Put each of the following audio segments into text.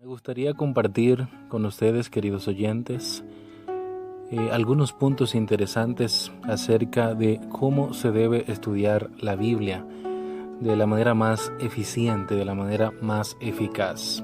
Me gustaría compartir con ustedes, queridos oyentes, algunos puntos interesantes acerca de cómo se debe estudiar la Biblia de la manera más eficiente, de la manera más eficaz.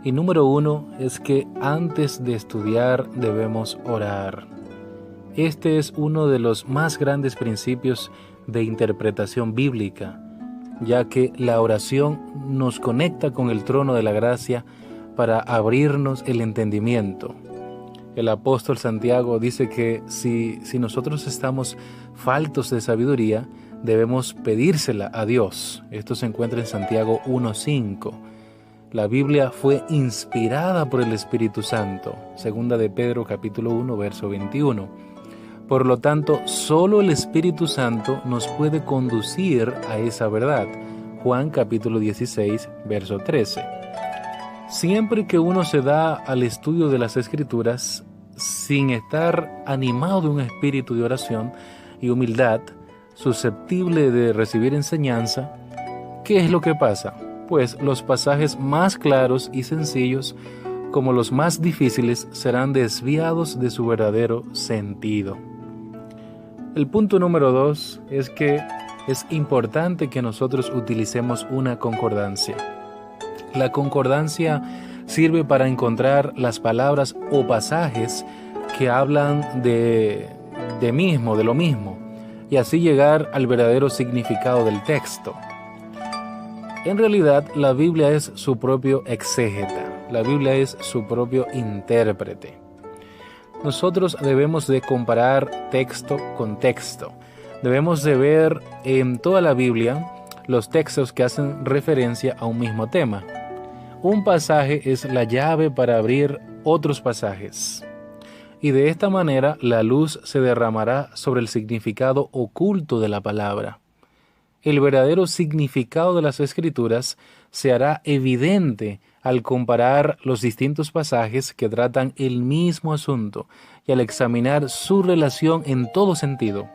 Y número uno es que antes de estudiar debemos orar. Este es uno de los más grandes principios de interpretación bíblica, ya que la oración nos conecta con el trono de la gracia para abrirnos el entendimiento. El apóstol Santiago dice que si nosotros estamos faltos de sabiduría, debemos pedírsela a Dios. Esto se encuentra en Santiago 1:5. La Biblia fue inspirada por el Espíritu Santo, segunda de Pedro capítulo 1, verso 21. Por lo tanto, solo el Espíritu Santo nos puede conducir a esa verdad. Juan capítulo 16, verso 13. Siempre que uno se da al estudio de las Escrituras sin estar animado de un espíritu de oración y humildad, susceptible de recibir enseñanza, ¿qué es lo que pasa? Pues los pasajes más claros y sencillos, como los más difíciles, serán desviados de su verdadero sentido. El punto número 2 es que es importante que nosotros utilicemos una concordancia. La concordancia sirve para encontrar las palabras o pasajes que hablan de lo mismo, y así llegar al verdadero significado del texto. En realidad, la Biblia es su propio exégeta, la Biblia es su propio intérprete. Nosotros debemos de comparar texto con texto. Debemos de ver en toda la Biblia los textos que hacen referencia a un mismo tema. Un pasaje es la llave para abrir otros pasajes. Y de esta manera la luz se derramará sobre el significado oculto de la palabra. El verdadero significado de las Escrituras se hará evidente al comparar los distintos pasajes que tratan el mismo asunto y al examinar su relación en todo sentido.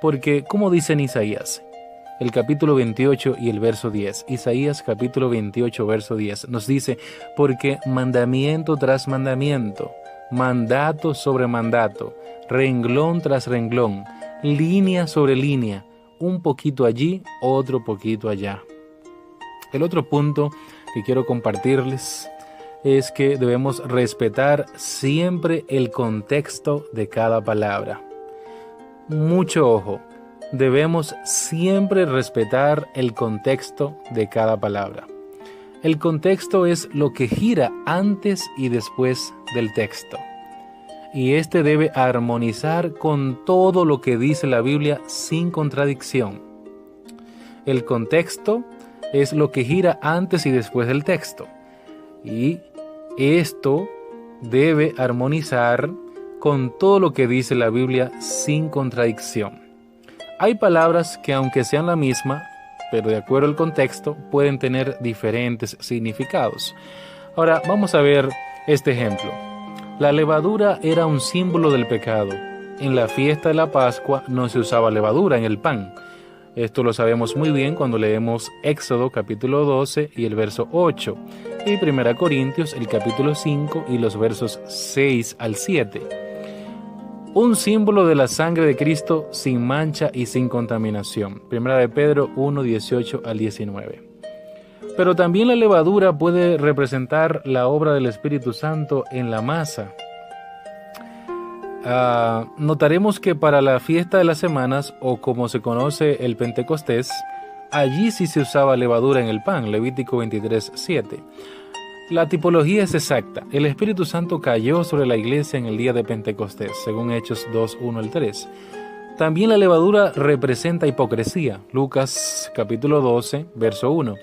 Porque, como dice en Isaías, el capítulo 28 y el verso 10, Isaías capítulo 28, verso 10, nos dice, porque mandamiento tras mandamiento, mandato sobre mandato, renglón tras renglón, línea sobre línea, un poquito allí, otro poquito allá. El otro punto que quiero compartirles es que debemos respetar siempre el contexto de cada palabra. Mucho ojo. Debemos siempre respetar el contexto de cada palabra. El contexto es lo que gira antes y después del texto. Y este debe armonizar con todo lo que dice la Biblia sin contradicción. El contexto es lo que gira antes y después del texto. Y esto debe armonizar con todo lo que dice la Biblia sin contradicción. Hay palabras que, aunque sean la misma, pero de acuerdo al contexto, pueden tener diferentes significados. Ahora, vamos a ver este ejemplo. La levadura era un símbolo del pecado. En la fiesta de la Pascua no se usaba levadura en el pan. Esto lo sabemos muy bien cuando leemos Éxodo capítulo 12 y el verso 8, y 1 Corintios el capítulo 5 y los versos 6 al 7. Un símbolo de la sangre de Cristo sin mancha y sin contaminación. 1 de Pedro 1, 18 al 19. Pero también la levadura puede representar la obra del Espíritu Santo en la masa. Notaremos que para la fiesta de las semanas, o como se conoce el Pentecostés, allí sí se usaba levadura en el pan, Levítico 23, 7. La tipología es exacta. El Espíritu Santo cayó sobre la iglesia en el día de Pentecostés, según Hechos 2, 1 al 3. También la levadura representa hipocresía, Lucas capítulo 12, verso 1.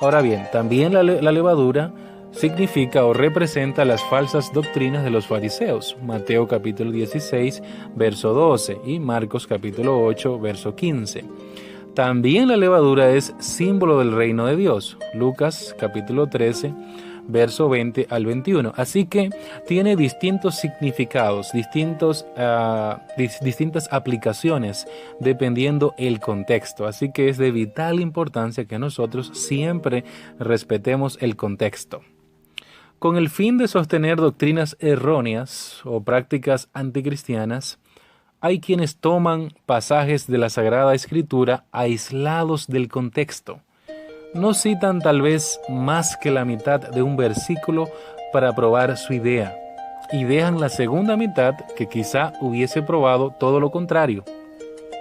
Ahora bien, también la levadura significa o representa las falsas doctrinas de los fariseos, Mateo capítulo 16, verso 12 y Marcos capítulo 8, verso 15. También la levadura es símbolo del reino de Dios, Lucas capítulo 13, verso 20 al 21. Así que tiene distintos significados, distintas aplicaciones dependiendo el contexto. Así que es de vital importancia que nosotros siempre respetemos el contexto. Con el fin de sostener doctrinas erróneas o prácticas anticristianas, hay quienes toman pasajes de la Sagrada Escritura aislados del contexto. No citan tal vez más que la mitad de un versículo para probar su idea, y dejan la segunda mitad que quizá hubiese probado todo lo contrario.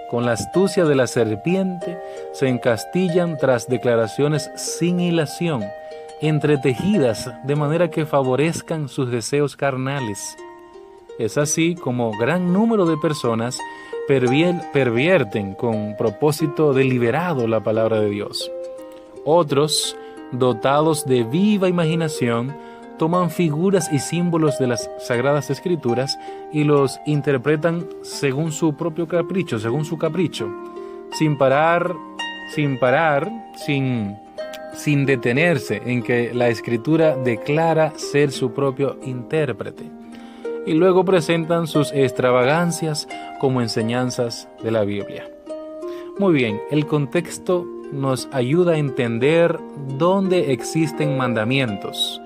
Con la astucia de la serpiente se encastillan tras declaraciones sin hilación, entretejidas de manera que favorezcan sus deseos carnales. Es así como gran número de personas pervierten con propósito deliberado la palabra de Dios. Otros, dotados de viva imaginación, toman figuras y símbolos de las Sagradas Escrituras y los interpretan según su propio capricho, según su capricho, sin detenerse en que la Escritura declara ser su propio intérprete. Y luego presentan sus extravagancias como enseñanzas de la Biblia. Muy bien, el contexto nos ayuda a entender dónde existen mandamientos,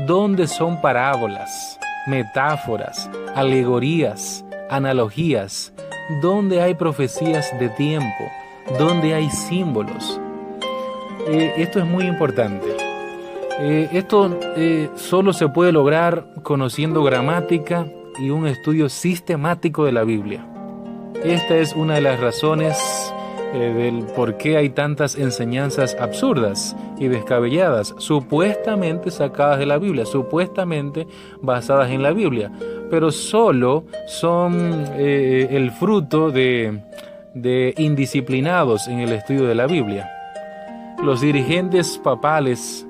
dónde son parábolas, metáforas, alegorías, analogías, dónde hay profecías de tiempo, dónde hay símbolos. Esto es muy importante. Esto solo se puede lograr conociendo gramática y un estudio sistemático de la Biblia. Esta es una de las razones del por qué hay tantas enseñanzas absurdas y descabelladas, supuestamente sacadas de la Biblia, supuestamente basadas en la Biblia, pero solo son el fruto de indisciplinados en el estudio de la Biblia. Los dirigentes papales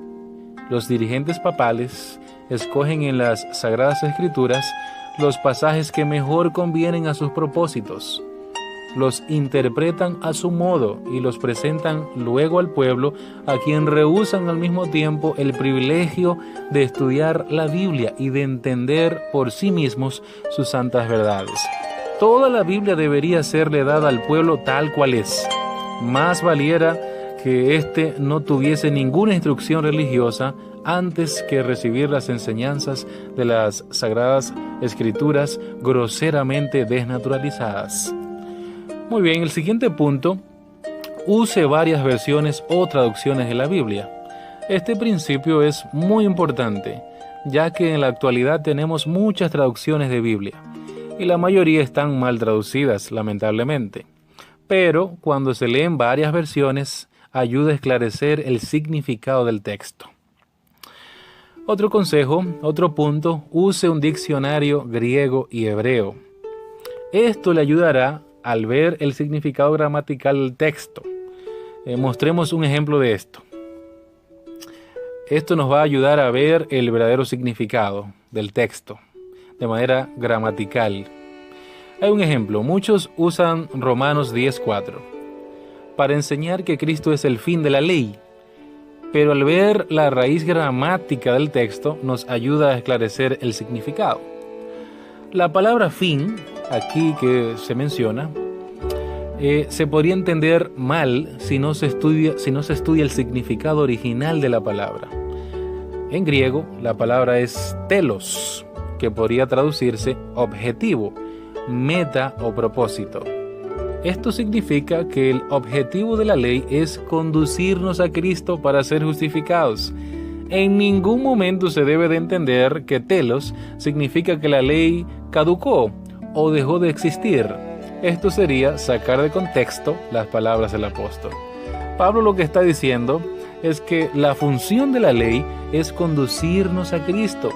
escogen en las Sagradas Escrituras los pasajes que mejor convienen a sus propósitos, los interpretan a su modo y los presentan luego al pueblo, a quien rehúsan al mismo tiempo el privilegio de estudiar la Biblia y de entender por sí mismos sus santas verdades. Toda la Biblia debería serle dada al pueblo tal cual es. Más valiera que éste no tuviese ninguna instrucción religiosa antes que recibir las enseñanzas de las Sagradas Escrituras groseramente desnaturalizadas. Muy bien, el siguiente punto: use varias versiones o traducciones de la Biblia. Este principio es muy importante, ya que en la actualidad tenemos muchas traducciones de Biblia, y la mayoría están mal traducidas, lamentablemente. Pero cuando se leen varias versiones, ayuda a esclarecer el significado del texto. Otro consejo, otro punto: use un diccionario griego y hebreo. Esto le ayudará al ver el significado gramatical del texto. Mostremos un ejemplo de esto. Esto nos va a ayudar a ver el verdadero significado del texto de manera gramatical. Hay un ejemplo. Muchos usan Romanos 10:4 para enseñar que Cristo es el fin de la ley, pero al ver la raíz gramática del texto nos ayuda a esclarecer el significado. La palabra fin, aquí que se menciona, se podría entender mal si no se estudia el significado original de la palabra. En griego, la palabra es telos, que podría traducirse objetivo, meta o propósito. Esto significa que el objetivo de la ley es conducirnos a Cristo para ser justificados. En ningún momento se debe de entender que telos significa que la ley caducó o dejó de existir. Esto sería sacar de contexto las palabras del apóstol. Pablo lo que está diciendo es que la función de la ley es conducirnos a Cristo,